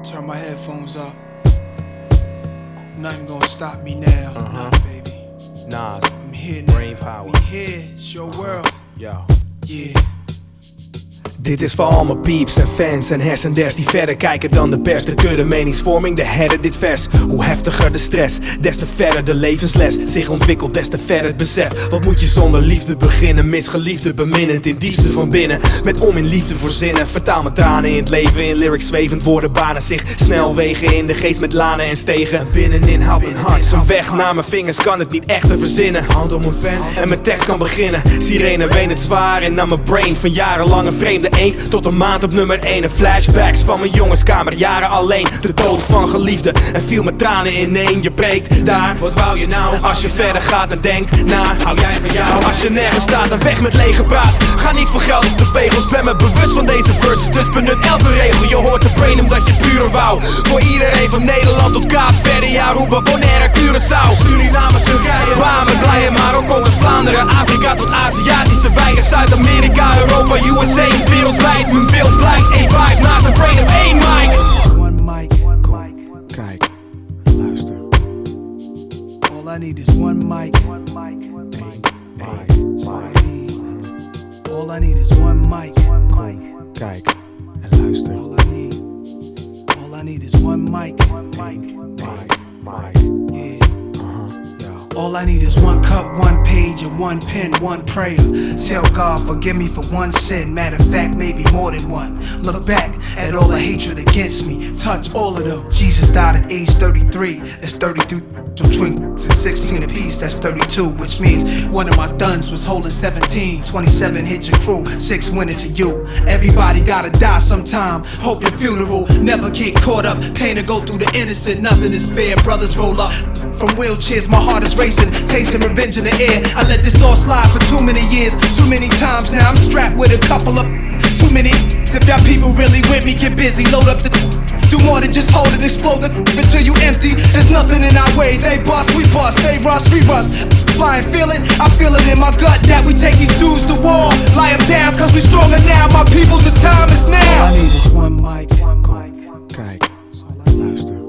Turn my headphones up. Nothing gonna stop me now. Nothing, baby. Nas, I'm here now. brain power. We here. It's your world. Yo. Yeah. Dit is voor al mijn pieps en fans en hersenders die verder kijken dan de pers. De kudde meningsvorming, de herder dit vers. Hoe heftiger de stress, des te verder de levensles zich ontwikkelt, des te verder het besef. Wat moet je zonder liefde beginnen? Misgeliefde, beminnend in diepste van binnen. Met om in liefde voorzinnen. Vertaal mijn tranen in het leven, in lyrics zwevend. Woorden banen zich snelwegen in de geest met lanen en stegen. En binnenin houdt mijn hart zo'n weg naar mijn vingers, kan het niet echt te verzinnen. Hand op mijn pen en mijn tekst kan beginnen. Sirene ween het zwaar in naar mijn brain van jarenlange vreemde eend tot een maand op nummer 1. En flashbacks van mijn jongenskamer, jaren alleen. De dood van geliefde en viel mijn tranen ineen. Je breekt daar, wat wou je nou? Als je verder gaat en denkt, hou jij van jou? Als je nergens staat en weg met lege praat. Ga niet voor geld of de pegels, ben me bewust van deze verses. Dus benut elke regel, je hoort de brain omdat je puur wou. Voor iedereen van Nederland tot Kaapverde, ja, Aruba, Bonaire, Curaçao, Suriname, Turkije, Bahamas, Blije, Marokko tot Vlaanderen, Afrika tot Aziatische wijken, Zuid-Amerika, Europa, USA, wereldwijd. Mijn beeld blijkt, één vibe naast een brain op één mic. One mic. Kom, kijk en luister. All I need is one mic. All I need is one mic. Kom, kijk en luister. All I need is one mic. Yeah. All I need is one cup, one page, and one pen, one prayer. Tell God, forgive me for one sin. Matter of fact, maybe more than one. Look back at all the hatred against me. Touch all of them. Jesus died at age 33. It's 33 between and 16 apiece. That's 32, which means one of my thuns was holding 17. 27 hit your crew, 6 went into you. Everybody gotta die sometime. Hope your funeral never get caught up. Pain to go through the innocent. Nothing is fair. Brothers roll up from wheelchairs. My heart is racing, tasting revenge in the air. I let this all slide for too many years, too many times now. I'm strapped with a couple of too many. If y'all people really with me, get busy, load up the do more than just hold it, explode the until you empty. There's nothing in our way. They bust, we bust. They rust, we rust. Flying, feel it? I feel it in my gut that we take these dudes to war. Lie them down, cause we stronger now. My people's, the time is now. All I need is one mic. Kom, kijk en luister.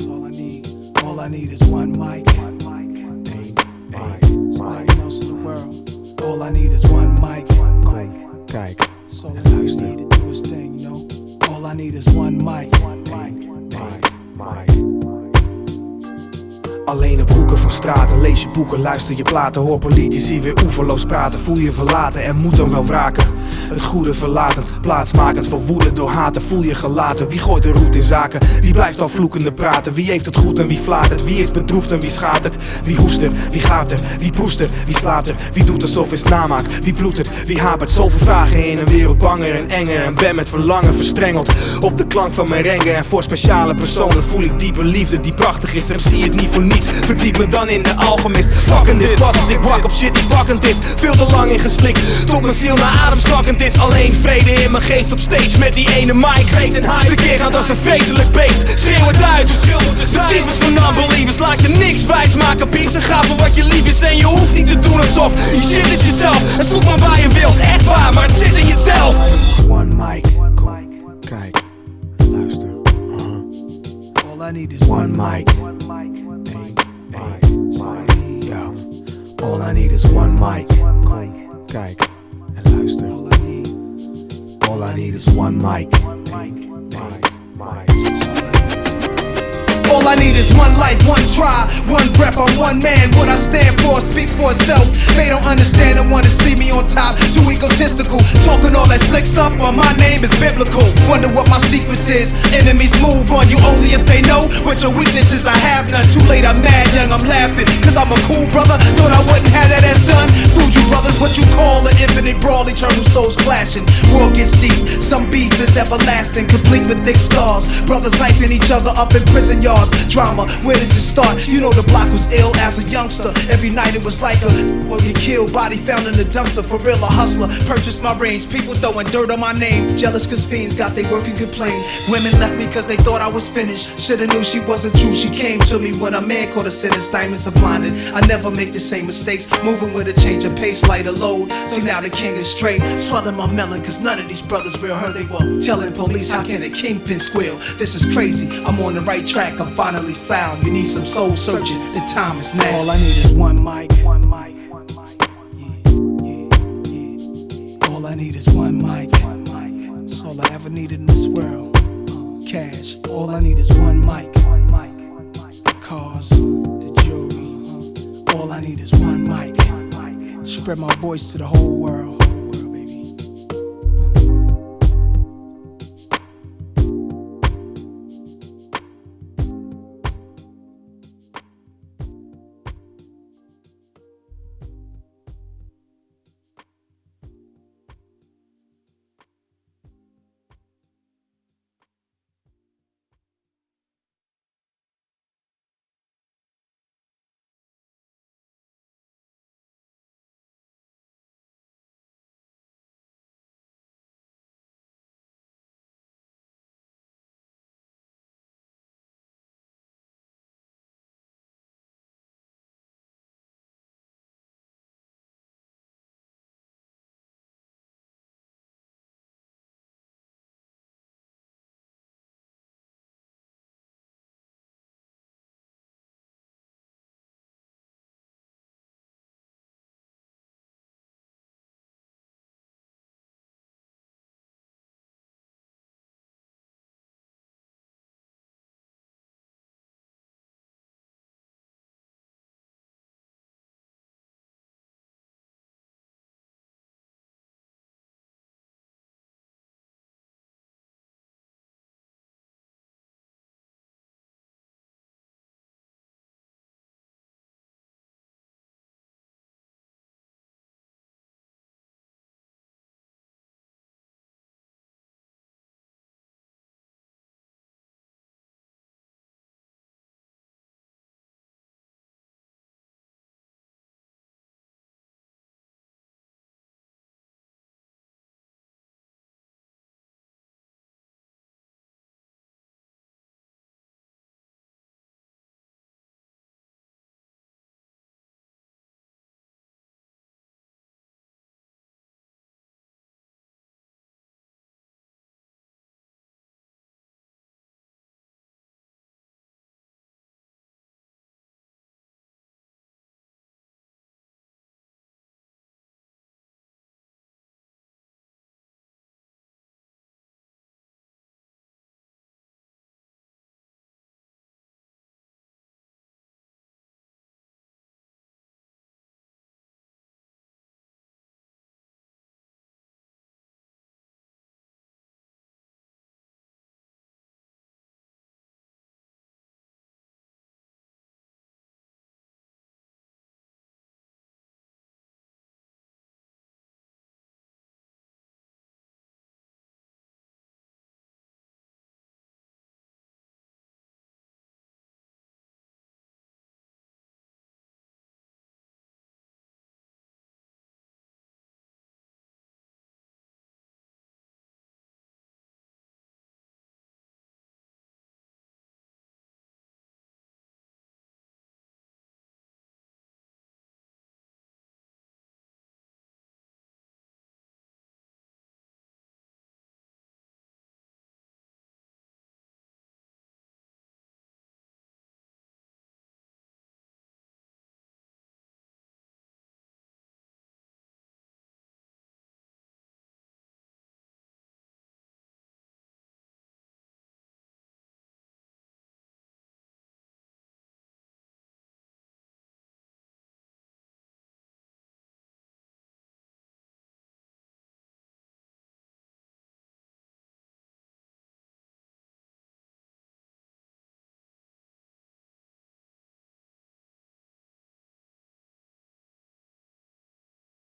All I need. All I need is one mic. Nobody else in the world. All I need is one mic. Kom, kijk So en all I luister. need to do his thing, you know. All I need is one mic. Alleen op hoeken van straten, lees je boeken, luister je platen. Hoor politici weer oeverloos praten, voel je verlaten en moet dan wel wraken. Het goede verlatend, plaatsmakend voor woede door haten. Voel je gelaten, wie gooit de roet in zaken? Wie blijft al vloekende praten? Wie heeft het goed en wie flaat het? Wie is bedroefd en wie schaadt het? Wie hoest er, wie gaapt er, wie proest er, wie slaapt er? Wie doet alsof is namaak, wie bloedt het, wie hapert? Zoveel vragen in een wereld banger en enger. En ben met verlangen verstrengeld op de klank van mijn rengen. En voor speciale personen voel ik diepe liefde die prachtig is. En zie het niet voor niets, verdiep me dan in de alchemist. Fucking dit pas als ik wak op shit die pakkend is. Veel te lang ingeslikt, tot mijn ziel naar adem snakkend is. Alleen vrede in mijn geest op stage met die ene mic. Weet en hype, tekeer gaat als een vreselijk beest. Schreeuw het uit, verschil moet er zijn. Tyfus van non-believers, laat je niks wijs maken. Pieps en ga voor wat je lief is en je hoeft niet te doen alsof je shit is jezelf. En zoek maar waar je wilt, echt waar, maar het zit in jezelf. One mic. Kom, kijk en luister. All I need is one mic. All I need is one mic. Kom, kijk en luister. All I need is one mic. All I need is one life, one try, one breath, I'm one man. What I stand for speaks for itself. They don't understand and wanna see me on top, too egotistical. Talking all that slick stuff, but my name is biblical. Wonder what my secrets is. Enemies move on you only if they know what your weaknesses. I have none. Too late, I'm mad young, I'm laughing, cause I'm a cool brother. Thought I wouldn't have that ass done. Fooled you brothers, what you call an infinite brawl, eternal souls clashing. War gets deep, some beef is everlasting, complete with thick scars. Brothers knifing each other up in prison yards. Drama, where does it start? You know the block was ill as a youngster. Every night it was like a well, get killed, body found in the dumpster. For real, a hustler, purchased my range. People throwing dirt on my name. Jealous cause fiends got they work and complain. Women left me cause they thought I was finished. Shoulda knew she wasn't true. She came to me when a man caught a sentence. Diamonds are blinded. I never make the same mistakes. Moving with a change of pace, lighter load. See now the king is straight. Swelling my melon cause none of these brothers real hurt. They were Telling police how can a kingpin squeal? This is crazy, I'm on the right track, I'm finally found. You need some soul searching, the time is now. All I need is one mic. All I need is one mic. That's all I ever needed in this world. Cash. All I need is one mic. Cars, the jewelry. All I need is one mic. Spread my voice to the whole world.